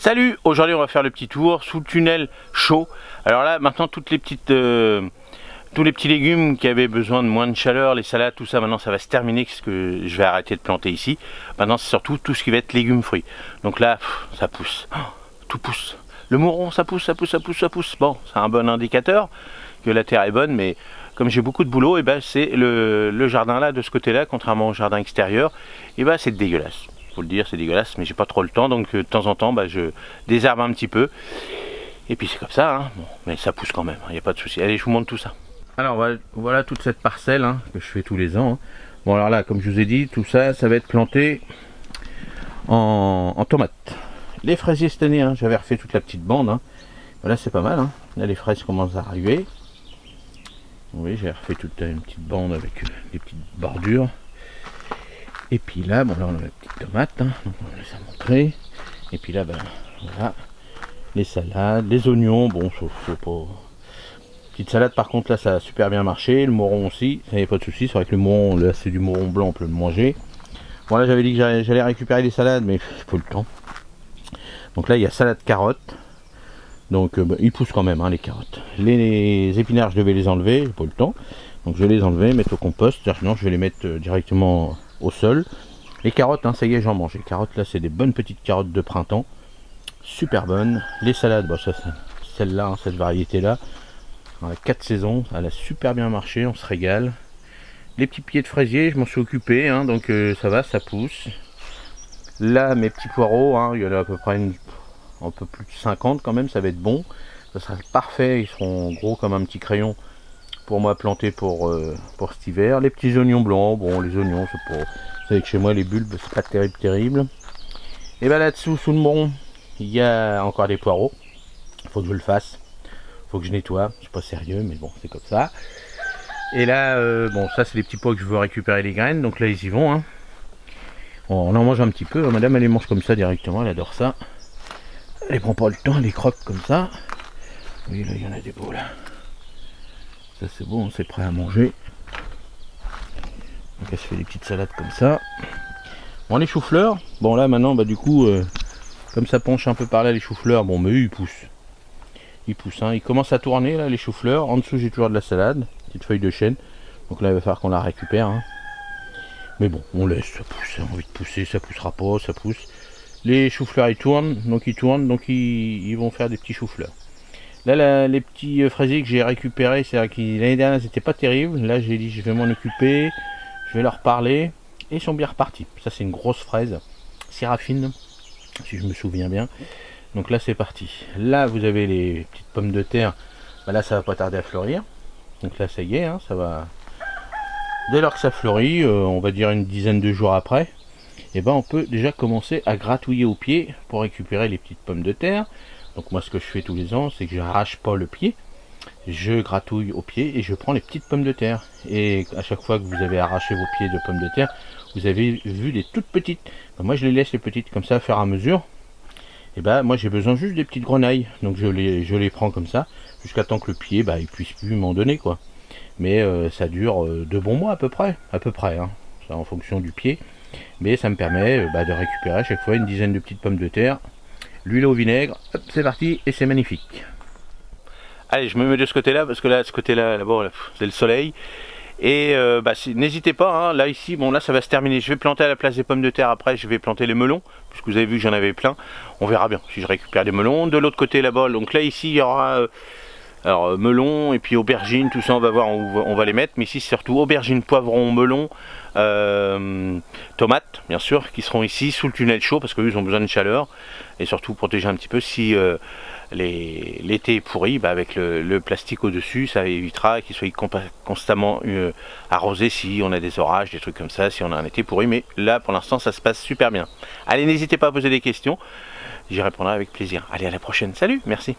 Salut, aujourd'hui on va faire le petit tour sous le tunnel chaud. Alors là maintenant toutes les petites, tous les petits légumes qui avaient besoin de moins de chaleur, les salades, tout ça, maintenant ça va se terminer parce que je vais arrêter de planter ici. Maintenant c'est surtout tout ce qui va être légumes fruits. Donc là ça pousse, tout pousse. Le mouron ça pousse, ça pousse, ça pousse, ça pousse. Bon, c'est un bon indicateur que la terre est bonne, mais comme j'ai beaucoup de boulot, et ben c'est le jardin là de ce côté là, contrairement au jardin extérieur, et ben c'est dégueulasse. Faut le dire, c'est dégueulasse, mais j'ai pas trop le temps, donc de temps en temps je désherbe un petit peu et puis c'est comme ça, hein. Bon, mais ça pousse quand même, il n'y a pas de souci. Allez, je vous montre tout ça. Alors voilà toute cette parcelle que je fais tous les ans. Bon alors là, comme je vous ai dit, tout ça va être planté en tomates. Les fraisiers cette année, j'avais refait toute la petite bande, voilà, c'est pas mal, là les fraises commencent à arriver. Oui, j'ai refait toute une petite bande avec des petites bordures. Et puis là, bon là on a la petite tomate, donc on va les montrer. Et puis là, voilà, les salades, les oignons, bon, faut pas... Petite salade par contre là ça a super bien marché, le mouron aussi, ça n'y a pas de souci. C'est vrai que le mouron, là c'est du mouron blanc, on peut le manger. Bon là j'avais dit que j'allais récupérer les salades, mais il faut le temps. Donc là il y a salade carotte, donc ils poussent quand même les carottes. Les épinards je devais les enlever, j'ai pas le temps. Donc je vais les enlever, mettre au compost, sinon je vais les mettre directement au sol. Les carottes, ça y est, j'en mange. Les carottes là c'est des bonnes petites carottes de printemps, super bonnes. Les salades, ça celle-là, cette variété là, on a 4 saisons, elle a super bien marché, on se régale. Les petits pieds de fraisier, je m'en suis occupé, donc ça va, ça pousse. Là mes petits poireaux, il y en a à peu près un peu plus de 50 quand même, ça va être bon, ça sera parfait, ils seront gros comme un petit crayon pour moi planter pour cet hiver. Les petits oignons blancs, bon les oignons c'est pour... Vous savez que chez moi les bulbes c'est pas terrible. Et là-dessous sous le mouron il y a encore des poireaux, faut que je le fasse, faut que je nettoie, je suis pas sérieux mais bon c'est comme ça. Et là bon ça c'est les petits pois que je veux récupérer les graines, donc là ils y vont. On en mange un petit peu, madame elle les mange comme ça directement, elle adore ça. Elle ne prend pas le temps, elle les croque comme ça. Oui là il y en a des beaux là. Ça c'est bon, c'est prêt à manger. Donc elle se fait des petites salades comme ça. Bon les choux-fleurs, bon là maintenant du coup comme ça penche un peu par là les choux-fleurs, bon mais eux ils poussent. Ils poussent, ils commencent à tourner là les choux-fleurs. En dessous j'ai toujours de la salade, petite feuille de chêne. Donc là il va falloir qu'on la récupère. Mais bon, on laisse, ça pousse, ça a envie de pousser, ça poussera pas, ça pousse. Les choux-fleurs ils tournent, donc ils vont faire des petits choux-fleurs. Là, les petits fraisiers que j'ai récupérés, c'est vrai que l'année dernière c'était pas terrible. Là j'ai dit je vais m'en occuper, je vais leur parler, et ils sont bien repartis. Ça c'est une grosse fraise, Séraphine, si je me souviens bien. Donc là c'est parti. Là vous avez les petites pommes de terre, là ça va pas tarder à fleurir. Donc là ça y est, ça va... Dès lors que ça fleurit, on va dire une dizaine de jours après, et on peut déjà commencer à gratouiller au pied pour récupérer les petites pommes de terre. Donc moi ce que je fais tous les ans, c'est que je n'arrache pas le pied, je gratouille au pied et je prends les petites pommes de terre. Et à chaque fois que vous avez arraché vos pieds de pommes de terre, vous avez vu les toutes petites. Moi je les laisse les petites comme ça à faire à mesure. Et moi j'ai besoin juste des petites grenailles, donc je les prends comme ça, jusqu'à temps que le pied il puisse plus m'en donner quoi. Mais ça dure 2 bons mois à peu près, ça en fonction du pied. Mais ça me permet de récupérer à chaque fois une dizaine de petites pommes de terre, l'huile au vinaigre, hop, c'est parti et c'est magnifique. Allez, je me mets de ce côté là parce que là, ce côté là, bon, c'est le soleil. Et n'hésitez pas, là ici, bon là ça va se terminer. Je vais planter à la place des pommes de terre, après je vais planter les melons, puisque vous avez vu que j'en avais plein. On verra bien si je récupère des melons. De l'autre côté là-bas, donc là ici il y aura... alors melon et puis aubergines, tout ça on va voir où on va les mettre, mais ici c'est surtout aubergines, poivrons, melons, tomates bien sûr qui seront ici sous le tunnel chaud parce qu'eux ils ont besoin de chaleur et surtout protéger un petit peu si l'été est pourri, avec le plastique au dessus ça évitera qu'ils soient constamment arrosés si on a des orages, des trucs comme ça, si on a un été pourri. Mais là pour l'instant ça se passe super bien. Allez, n'hésitez pas à poser des questions, j'y répondrai avec plaisir. Allez, à la prochaine, salut, merci.